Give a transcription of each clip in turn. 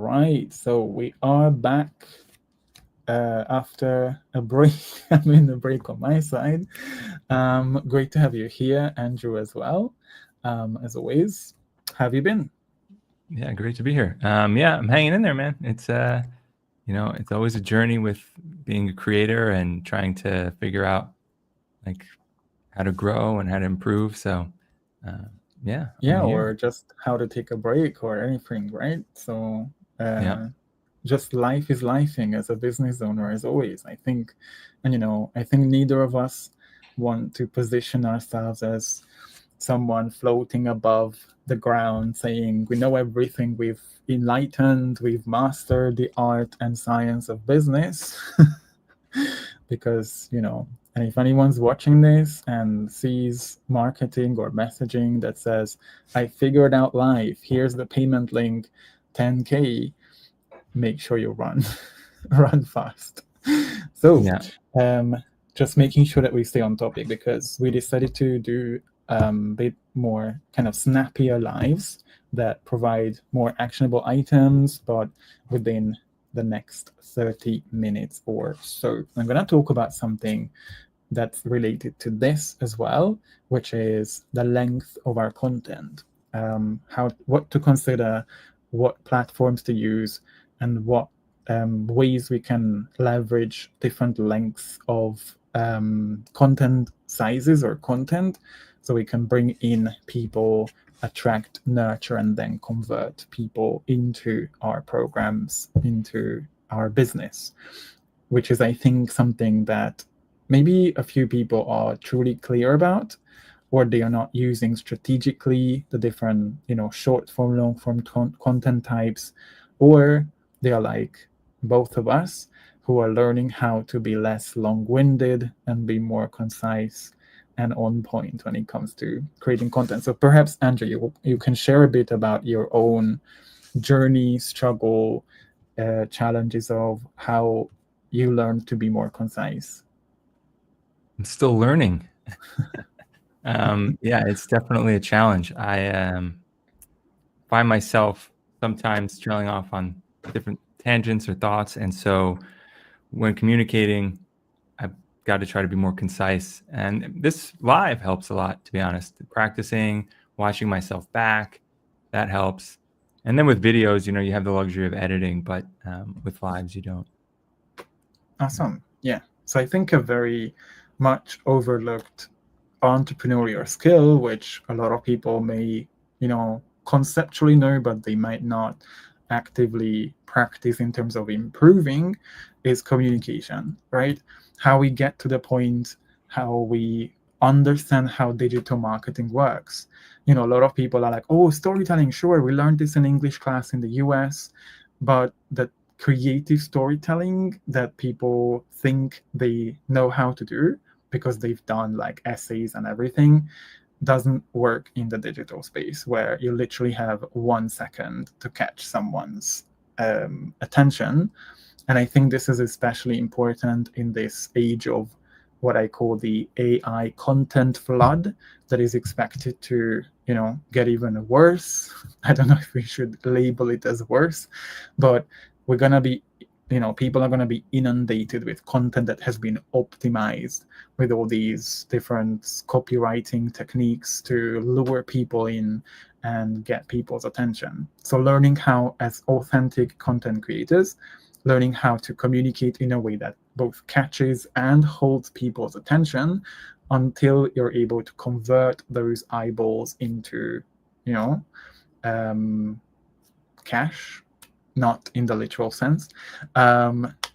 right, so we are back after a break. I mean, a break on my side. Great to have you here, Andrew, as well. As always, how have you been? Yeah, great to be here. Yeah, I'm hanging in there, man. It's always a journey with being a creator and trying to figure out like how to grow and how to improve. So, uh, yeah, I'm Yeah, or here. just how to take a break or anything, right? So, Yeah, uh, just life is lifing as a business owner, as always. I think, and I think neither of us want to position ourselves as someone floating above the ground saying we know everything, we've enlightened, we've mastered the art and science of business. Because and if anyone's watching this and sees marketing or messaging that says I figured out life, here's the payment link, 10K, make sure you run. Run fast. So yeah, um, just making sure that we stay on topic, because we decided to do a bit more kind of snappier lives that provide more actionable items, but within the next 30 minutes or so. I'm going to talk about something that's related to this as well, which is the length of our content, what to consider, what platforms to use, and what ways we can leverage different lengths of content sizes or content, so we can bring in people, attract, nurture, and then convert people into our programs, into our business, which is, I think, something that maybe a few people are truly clear about, or they are not using strategically the different, short form, long form content types, or they are like both of us who are learning how to be less long winded and be more concise and on point when it comes to creating content. So perhaps, Andrew, you can share a bit about your own journey, struggle, challenges of how you learn to be more concise. I'm still learning. Yeah, it's definitely a challenge. I find myself sometimes trailing off on different tangents or thoughts, and so when communicating, I've got to try to be more concise. And this live helps a lot, to be honest. Practicing, watching myself back, that helps. And then with videos, you have the luxury of editing, but with lives, you don't. Awesome. Yeah. So I think a very much overlooked entrepreneurial skill, which a lot of people may, conceptually know, but they might not actively practice in terms of improving, is communication, right? How we get to the point, how we understand how digital marketing works. A lot of people are like, oh, storytelling, sure, we learned this in English class in the US, but the creative storytelling that people think they know how to do because they've done like essays and everything doesn't work in the digital space, where you literally have 1 second to catch someone's attention. And I think this is especially important in this age of what I call the AI content flood that is expected to, get even worse. I don't know if we should label it as worse, but we're going to be, people are going to be inundated with content that has been optimized with all these different copywriting techniques to lure people in and get people's attention. So learning how, as authentic content creators, learning how to communicate in a way that both catches and holds people's attention until you're able to convert those eyeballs into, you know, um, cash, not in the literal sense.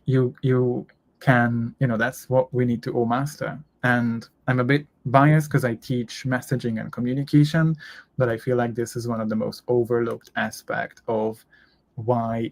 You can, that's what we need to all master. And I'm a bit biased because I teach messaging and communication, but I feel like this is one of the most overlooked aspect of why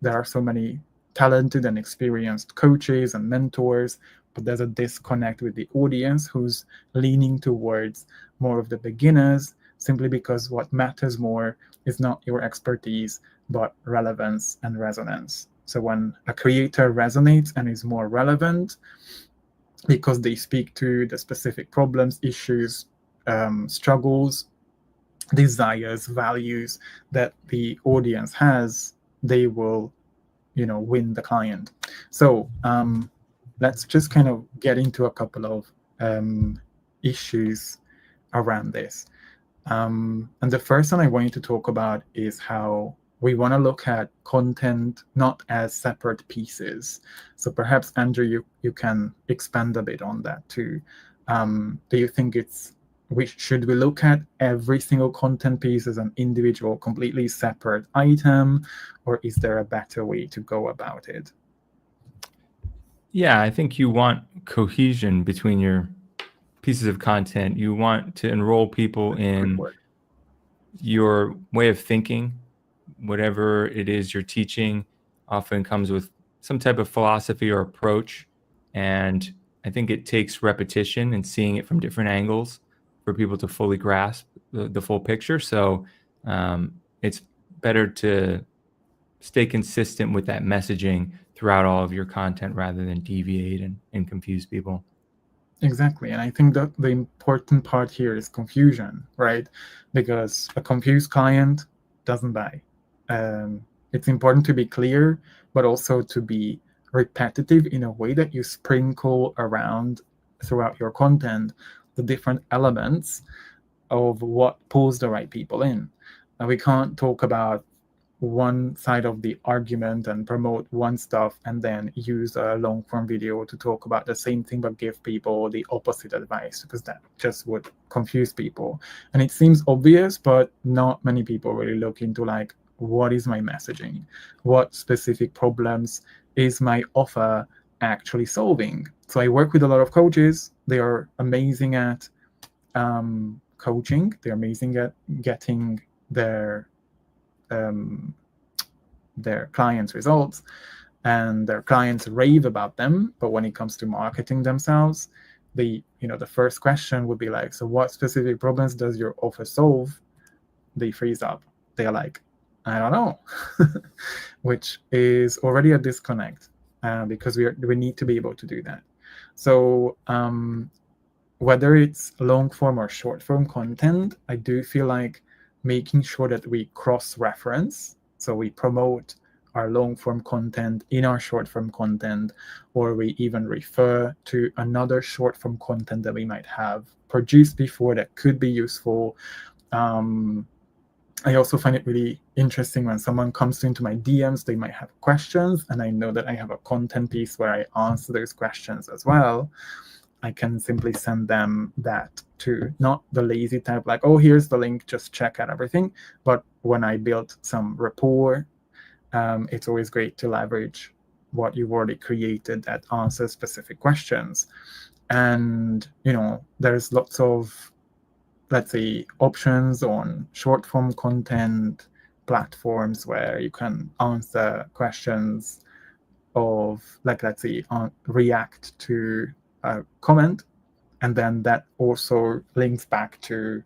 there are so many talented and experienced coaches and mentors, but there's a disconnect with the audience who's leaning towards more of the beginners, simply because what matters more is not your expertise, but relevance and resonance. So when a creator resonates and is more relevant because they speak to the specific problems, issues, struggles, desires, values that the audience has, they will, win the client. So let's just kind of get into a couple of issues around this. And the first one I want you to talk about is how we want to look at content not as separate pieces. So perhaps, Andrew, you can expand a bit on that too. Do you think should we look at every single content piece as an individual, completely separate item, or is there a better way to go about it? Yeah, I think you want cohesion between your pieces of content. You want to enroll people in your way of thinking. Whatever it is you're teaching often comes with some type of philosophy or approach. And I think it takes repetition and seeing it from different angles for people to fully grasp the full picture. So it's better to stay consistent with that messaging throughout all of your content rather than deviate and confuse people. Exactly. And I think that the important part here is confusion, right? Because a confused client doesn't buy. It's important to be clear, but also to be repetitive in a way that you sprinkle around throughout your content the different elements of what pulls the right people in. And we can't talk about one side of the argument and promote one stuff and then use a long form video to talk about the same thing but give people the opposite advice, because that just would confuse people. And it seems obvious, but not many people really look into like, what is my messaging? What specific problems is my offer actually solving? So I work with a lot of coaches. They are amazing at coaching. They're amazing at getting um, their clients' results, and their clients rave about them. But when it comes to marketing themselves, the first question would be like, so what specific problems does your offer solve? They freeze up. They're like, I don't know, which is already a disconnect, because we need to be able to do that. So whether it's long form or short form content, I do feel like making sure that we cross-reference. So we promote our long form content in our short form content, or we even refer to another short form content that we might have produced before that could be useful. I also find it really interesting when someone comes into my DMs, they might have questions, and I know that I have a content piece where I answer those questions as well. I can simply send them that to not the lazy type, like, oh, here's the link, just check out everything. But when I built some rapport, it's always great to leverage what you've already created that answers specific questions. And, there's lots of, let's say, options on short form content platforms where you can answer questions of, like, let's say, react to a comment, and then that also links back to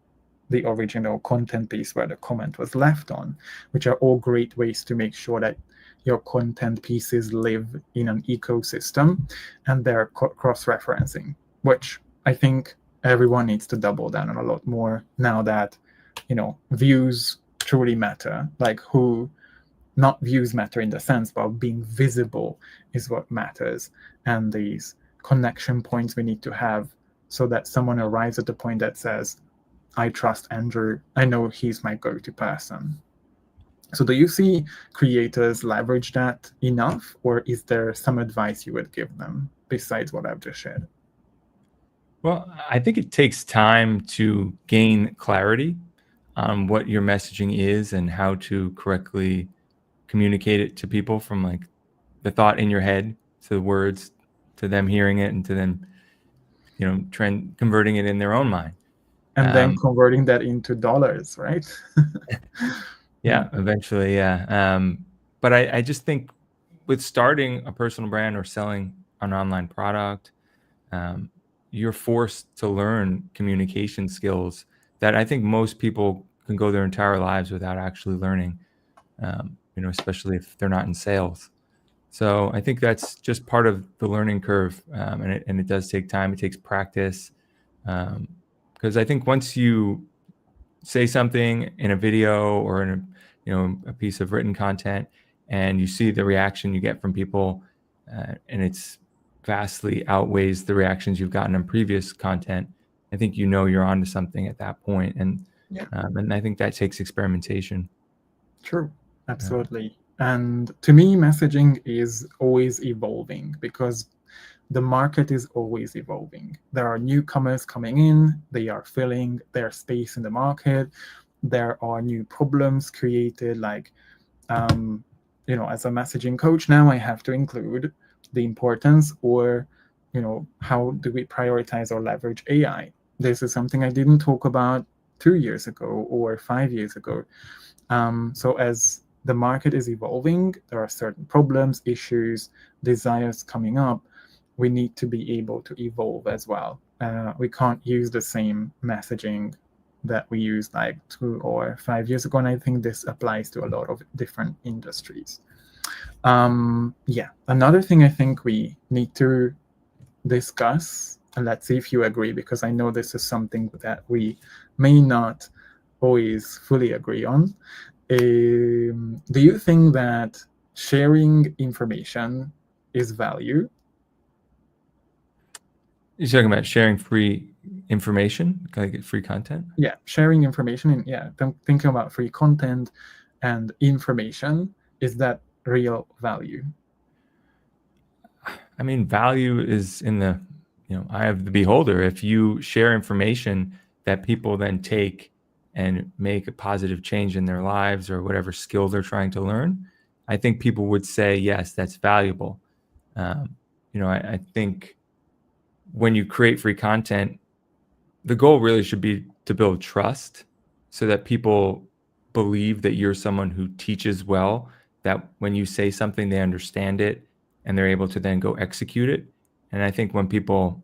the original content piece where the comment was left on, which are all great ways to make sure that your content pieces live in an ecosystem and they're cross-referencing, which I think everyone needs to double down on a lot more now that, views truly matter. Like, not views matter in the sense, but being visible is what matters. And these connection points we need to have so that someone arrives at the point that says, I trust Andrew. I know he's my go-to person. So do you see creators leverage that enough, or is there some advice you would give them besides what I've just shared? Well, I think it takes time to gain clarity on what your messaging is and how to correctly communicate it to people, from like the thought in your head to the words, to them hearing it, and to them, converting it in their own mind. And then converting that into dollars, right? Yeah, eventually, yeah. But I just think with starting a personal brand or selling an online product, you're forced to learn communication skills that I think most people can go their entire lives without actually learning, especially if they're not in sales. So I think that's just part of the learning curve, and it does take time. It takes practice, because I think once you say something in a video or in a piece of written content, and you see the reaction you get from people, and it's vastly outweighs the reactions you've gotten on previous content, I think you know you're onto something at that point. Yeah, And I think that takes experimentation. true. Uh, Absolutely. And to me, messaging is always evolving because the market is always evolving. There are newcomers coming in, they are filling their space in the market. There are new problems created, like, um, as a messaging coach now, I have to include the importance, or, how do we prioritize or leverage AI? This is something I didn't talk about 2 years ago or 5 years ago. So as the market is evolving, there are certain problems, issues, desires coming up. We need to be able to evolve as well. We can't use the same messaging that we used like 2 or 5 years ago. And I think this applies to a lot of different industries. Yeah, another thing I think we need to discuss, and let's see if you agree, because I know this is something that we may not always fully agree on. Do you think that sharing information is value? you're talking about sharing free information, like free content? Yeah, sharing information, and yeah, thinking about free content and information, is that real value? I mean, value is in the eye of the beholder. If you share information that people then take and make a positive change in their lives or whatever skill they're trying to learn, I think people would say yes, that's valuable. I think when you create free content, the goal really should be to build trust so that people believe that you're someone who teaches well, that when you say something, they understand it and they're able to then go execute it. And I think when people,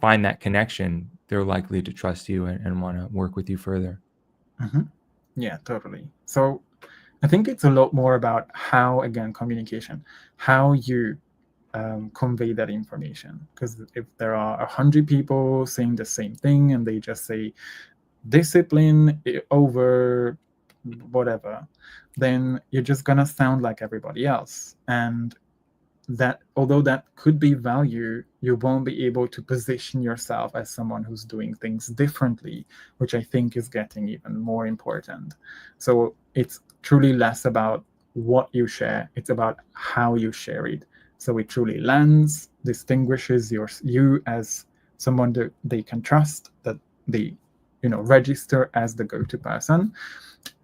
find that connection, they're likely to trust you and want to work with you further. Mm-hmm. Yeah, totally. So I think it's a lot more about how, again, communication, how you convey that information. Because if there are 100 people saying the same thing and they just say discipline over whatever, then you're just gonna sound like everybody else. And that, although that could be value, you won't be able to position yourself as someone who's doing things differently, which I think is getting even more important. So it's truly less about what you share, it's about how you share it. So it truly lands, distinguishes you as someone that they can trust, that they register as the go-to person,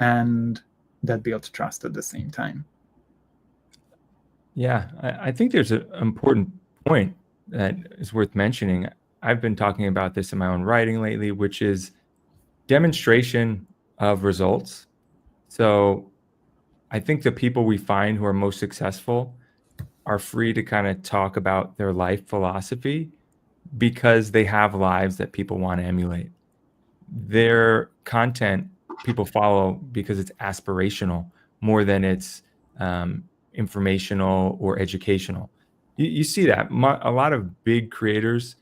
and that builds trust at the same time. Yeah, I think there's an important point that is worth mentioning. I've been talking about this in my own writing lately, which is demonstration of results. So I think the people we find who are most successful are free to kind of talk about their life philosophy because they have lives that people want to emulate. Their content people follow because it's aspirational more than it's informational or educational. You see that a lot of big creators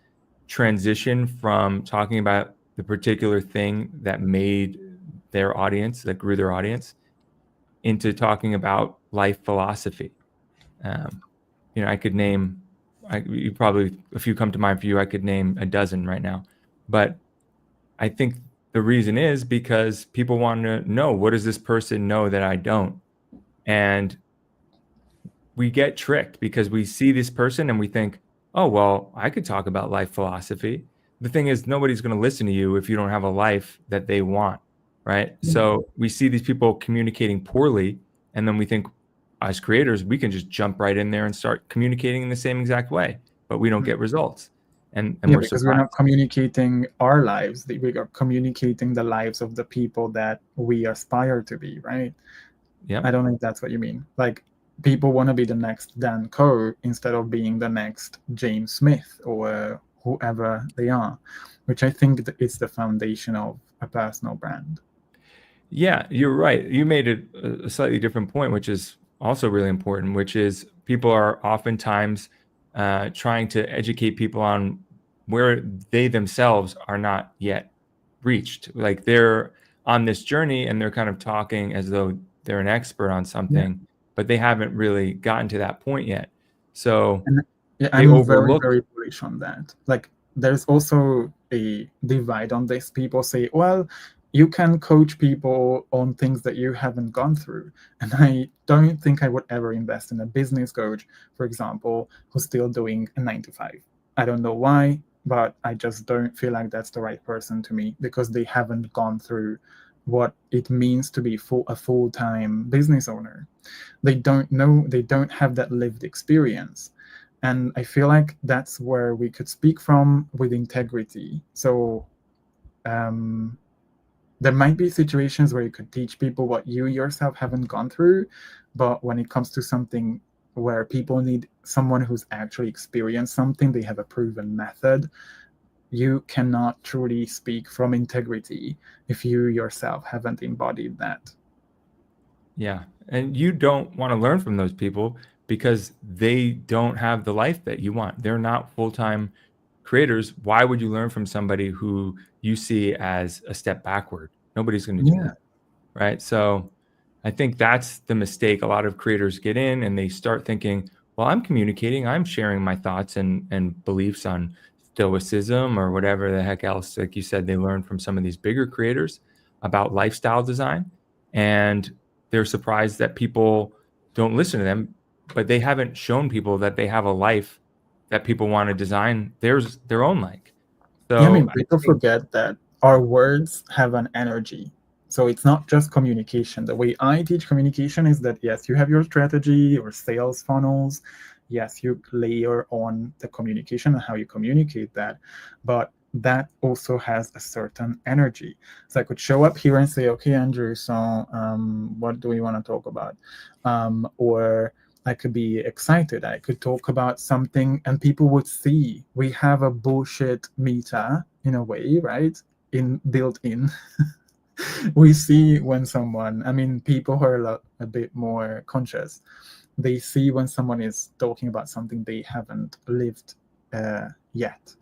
transition from talking about the particular thing that made their audience, that grew their audience, into talking about life philosophy. Um, I could name, you probably, if you come to mind for you, I could name a dozen right now. But I think the reason is because people want to know, what does this person know that I don't? And we get tricked because we see this person and we think, oh, well, I could talk about life philosophy. The thing is, nobody's going to listen to you if you don't have a life that they want, right? So we see these people communicating poorly, and then we think, as creators, we can just jump right in there and start communicating in the same exact way, but we don't get results. And Yeah, we're because we're not surprised. communicating our lives. We are communicating the lives of the people that we aspire to be, right? I Yep. don't think that's what you mean. Like, people want to be the next Dan Coe instead of being the next James Smith or whoever they are, which I think is the foundation of a personal brand. Yeah, you're right. You made it a slightly different point, which is also really important, which is people are oftentimes trying to educate people on where they themselves are not yet reached. Like they're on this journey and they're kind of talking as though they're an expert on Yeah. something. but they haven't really gotten to that point yet. So And yeah, they I'm very, overlook. very bullish on that. Like, there's also a divide on this. People say, well, you can coach people on things that you haven't gone through. And I don't think I would ever invest in a business coach, for example, who's still doing a 9 to 5. I don't know why, but I just don't feel like that's the right person to me, because they haven't gone through what it means to be a full-time business owner. They don't know, they don't have that lived experience. And I feel like that's where we could speak from with integrity. So um, there might be situations where you could teach people what you yourself haven't gone through, but when it comes to something where people need someone who's actually experienced something, they have a proven method, you cannot truly speak from integrity if you yourself haven't embodied that. Yeah. And you don't want to learn from those people because they don't have the life that you want. They're not full-time creators. Why would you learn from somebody who you see as a step backward? Nobody's going to do Yeah. that. Right. So I think that's the mistake a lot of creators get in, and they start thinking, well, I'm communicating, I'm sharing my thoughts and beliefs on stoicism or whatever the heck else, like you said, they learned from some of these bigger creators about lifestyle design. And they're surprised that people don't listen to them, but they haven't shown people that they have a life that people want to design their own like. Yeah, I So mean, I people think, forget that our words have an energy. So it's not just communication. The way I teach communication is that, yes, you have your strategy or sales funnels. Yes, you layer on the communication and how you communicate that. But that also has a certain energy. So I could show up here and say, okay, Andrew, so what do we want to talk about? Or I could be excited. I could talk about something and people would see we have a bullshit meter in a way, right? In built in. We see when someone, I mean, people who are a bit more conscious, they see when someone is talking about something they haven't lived yet.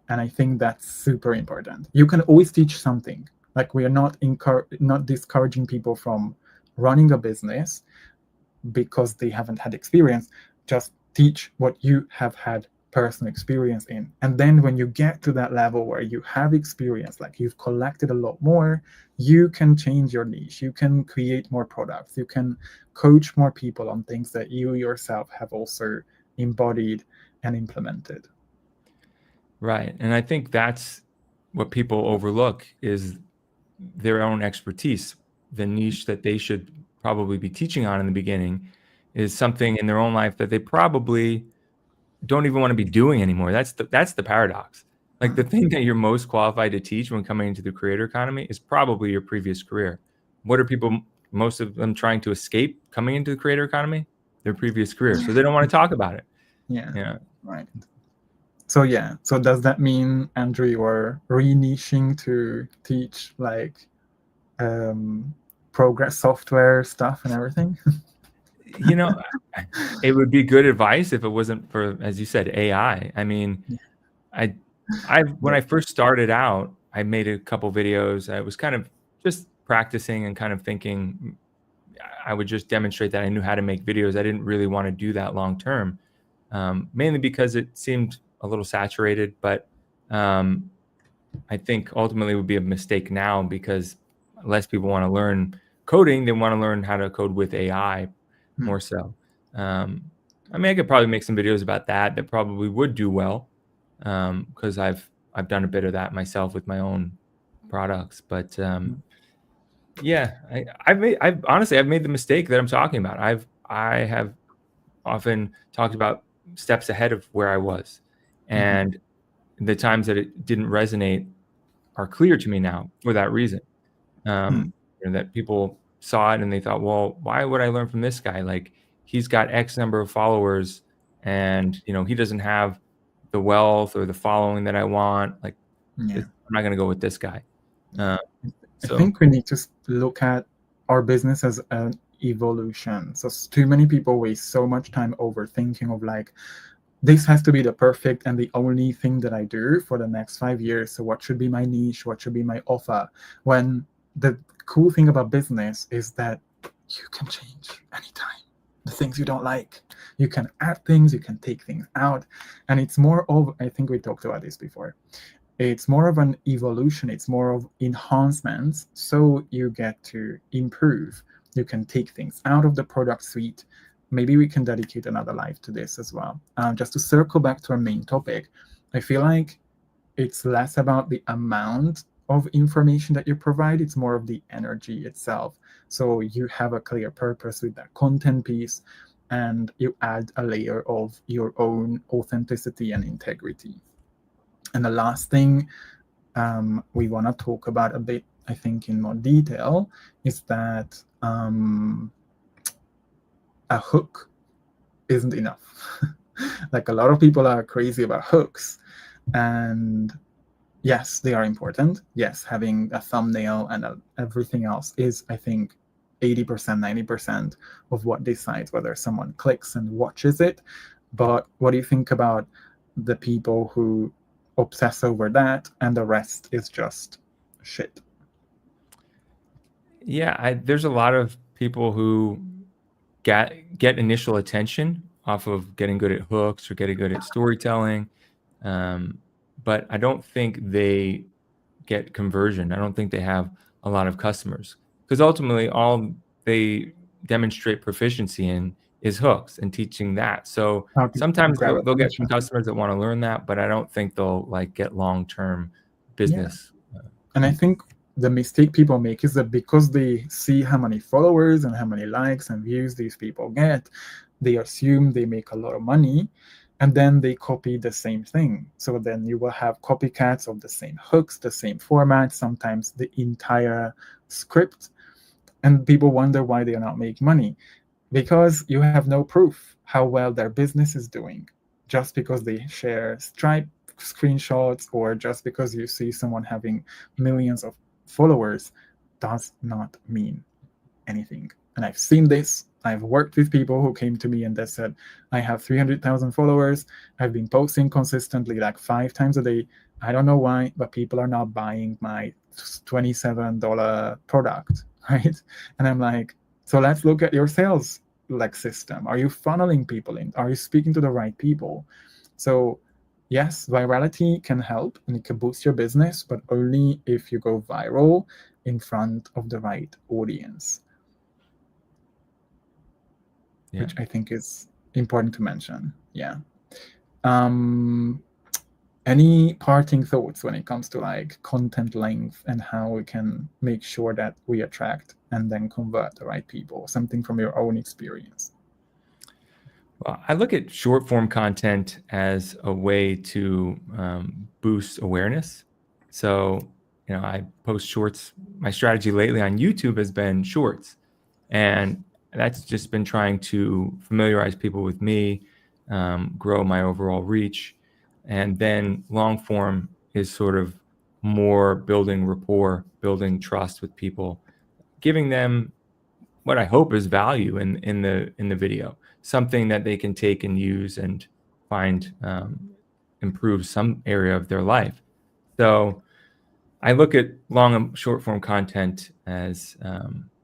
And I think that's super important. You can always teach something. Like, we are not discouraging people from running a business because they haven't had experience. Just teach what you have had personal experience in. And then when you get to that level where you have experience, like you've collected a lot more, you can change your niche. You can create more products. You can coach more people on things that you yourself have also embodied and implemented. right. And I think that's what people overlook is their own expertise. The niche that they should probably be teaching on in the beginning is something in their own life that they probably don't even want to be doing anymore. That's the paradox. Like, Hmm. the thing that you're most qualified to teach when coming into the creator economy is probably your previous career. What are people, most of them, trying to escape coming into the creator economy? Their previous career. So they don't want to talk about it. Yeah, Yeah. right. So yeah, so does that mean, Andrew, you are re-niching to teach like progress software stuff and everything? You know, it would be good advice if it wasn't for, as you said, AI. I mean, I when Yeah. I first started out, I made a couple videos. I was kind of just practicing and kind of thinking I would just demonstrate that I knew how to make videos. I didn't really want to do that long term, mainly because it seemed a little saturated. But I think ultimately it would be a mistake now because less people want to learn coding. They want to learn how to code with AI Hmm. more so. Um, I mean, I could probably make some videos about that that probably would do well because I've done a bit of that myself with my own products. But yeah, I've honestly I've made the mistake that I'm talking about. I have often talked about steps ahead of where I was, Hmm. and the times that it didn't resonate are clear to me now for that reason. Hmm. That people saw it and they thought, well, why would I learn from this guy? Like, he's got X number of followers, and he doesn't have the wealth or the following that I want. Like, Yeah. I'm not going to go with this guy. Uh, I so think we need to look at our business as an evolution. So too many people waste so much time overthinking of like, this has to be the perfect and the only thing that I do for the next 5 years. So what should be my niche? What should be my offer? When the cool thing about business is that you can change anytime. the things you don't like. You can add things, you can take things out. And it's more of, I think we talked about this before, it's more of an evolution, it's more of enhancements, so you get to improve. You can take things out of the product suite. Maybe we can dedicate another live to this as well. Just to circle back to our main topic, I feel like it's less about the amount of information that you provide, it's more of the energy itself. So you have a clear purpose with that content piece, and you add a layer of your own authenticity and integrity. And the last thing we want to talk about a bit, I think, in more detail, is that a hook isn't enough. Like, a lot of people are crazy about hooks, and yes, they are important. Yes, having a thumbnail and everything else is, I think, 80%, 90% of what decides whether someone clicks and watches it. But what do you think about the people who obsess over that and the rest is just shit? Yeah, there's a lot of people who get initial attention off of getting good at hooks or getting good at storytelling, but I don't think they get conversion. I don't think they have a lot of customers, because ultimately all they demonstrate proficiency in is hooks and teaching that. So How to sometimes grab they'll get some attention. customers that want to learn that, but I don't think they'll like get long-term Yeah. business. And I think the mistake people make is that because they see how many followers and how many likes and views these people get, they assume they make a lot of money, and then they copy the same thing. So then you will have copycats of the same hooks, the same format, sometimes the entire script, and people wonder why they are not making money, because you have no proof how well their business is doing. Just because they share Stripe screenshots or just because you see someone having millions of followers does not mean anything. And I've seen this. I've worked with people who came to me and they said, I have 300,000 followers. I've been posting consistently like 5 times a day. I don't know why, but people are not buying my $27 product, right? And I'm like, so let's look at your sales like system. Are you funneling people in? Are you speaking to the right people? So yes, virality can help and it can boost your business, but only if you go viral in front of the right audience. Yeah. Which I think is important to mention. Yeah. Um, any parting thoughts when it comes to like content length and how we can make sure that we attract and then convert the right people? Something from your own experience. Well, I look at short form content as a way to boost awareness. So, I post shorts. My strategy lately on YouTube has been shorts, and that's just been trying to familiarize people with me, grow my overall reach. And then long form is sort of more building rapport, building trust with people, giving them what I hope is value in the video, something that they can take and use and find improve some area of their life. So I look at long and short form content as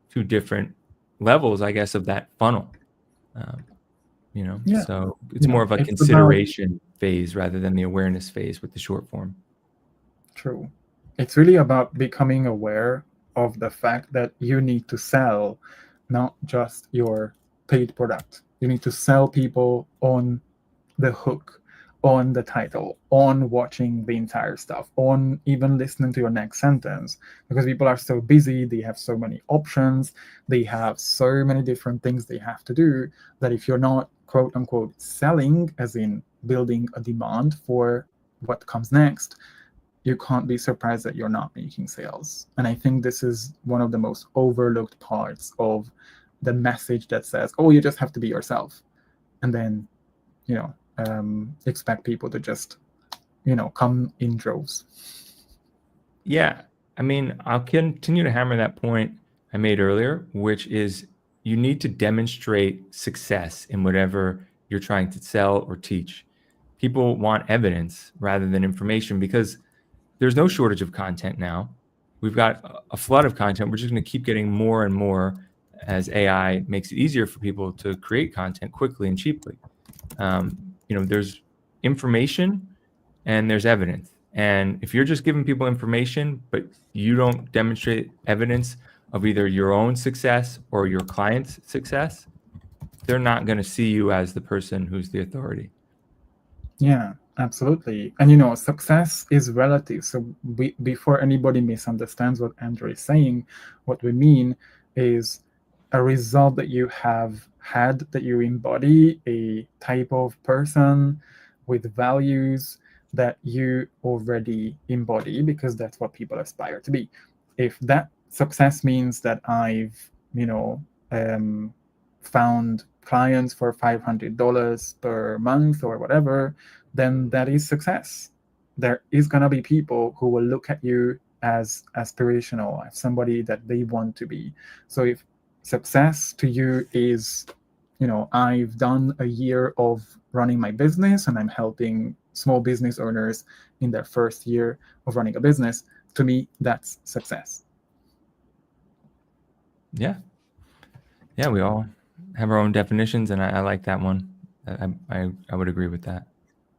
two different levels, I guess, of that funnel. Um, Yeah. so it's more of a It's about consideration phase rather than the awareness phase with the short form. true. It's really about becoming aware of the fact that you need to sell not just your paid product. You need to sell people on the hook, on the title, on watching the entire stuff, on even listening to your next sentence. Because people are so busy, they have so many options, they have so many different things they have to do, that if you're not quote unquote selling, as in building a demand for what comes next, you can't be surprised that you're not making sales. And I think this is one of the most overlooked parts of the message that says, oh, you just have to be yourself. And then, expect people to just, come in droves. Yeah. I mean, I'll continue to hammer that point I made earlier, which is you need to demonstrate success in whatever you're trying to sell or teach. People want evidence rather than information, because there's no shortage of content now. We've got a flood of content. We're just going to keep getting more and more. as AI makes it easier for people to create content quickly and cheaply. There's information and there's evidence. And if you're just giving people information, but you don't demonstrate evidence of either your own success or your client's success, they're not going to see you as the person who's the authority. Yeah, absolutely. And success is relative. So before anybody misunderstands what Andrew is saying, what we mean is a result that you have had, that you embody, a type of person with values that you already embody, because that's what people aspire to be. If that success means that I've, found clients for $500 per month or whatever, then that is success. There is going to be people who will look at you as aspirational, as somebody that they want to be. So if success to you is, I've done a year of running my business and I'm helping small business owners in their first year of running a business, to me, that's success. Yeah. Yeah, we all have our own definitions, and I like that one. I would agree with that.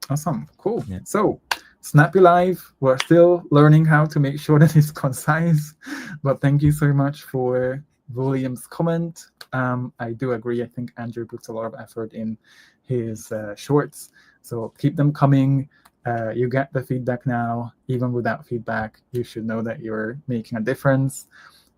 Awesome. Cool. Yeah. So, Snappy Live, we're still learning how to make sure that it's concise, but thank you so much for William's comment. I do agree. I think Andrew puts a lot of effort in his shorts, so keep them coming. You get the feedback now. Even without feedback, you should know that you're making a difference.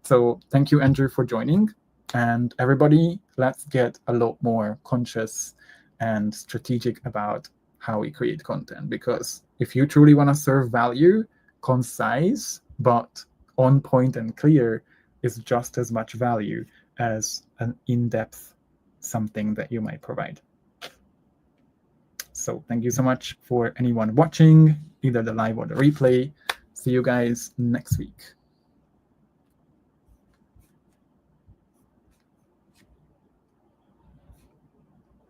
So thank you, Andrew, for joining. And everybody, let's get a lot more conscious and strategic about how we create content, because if you truly want to serve value, concise but on point and clear is just as much value as an in-depth something that you might provide. So thank you so much for anyone watching, either the live or the replay. See you guys next week.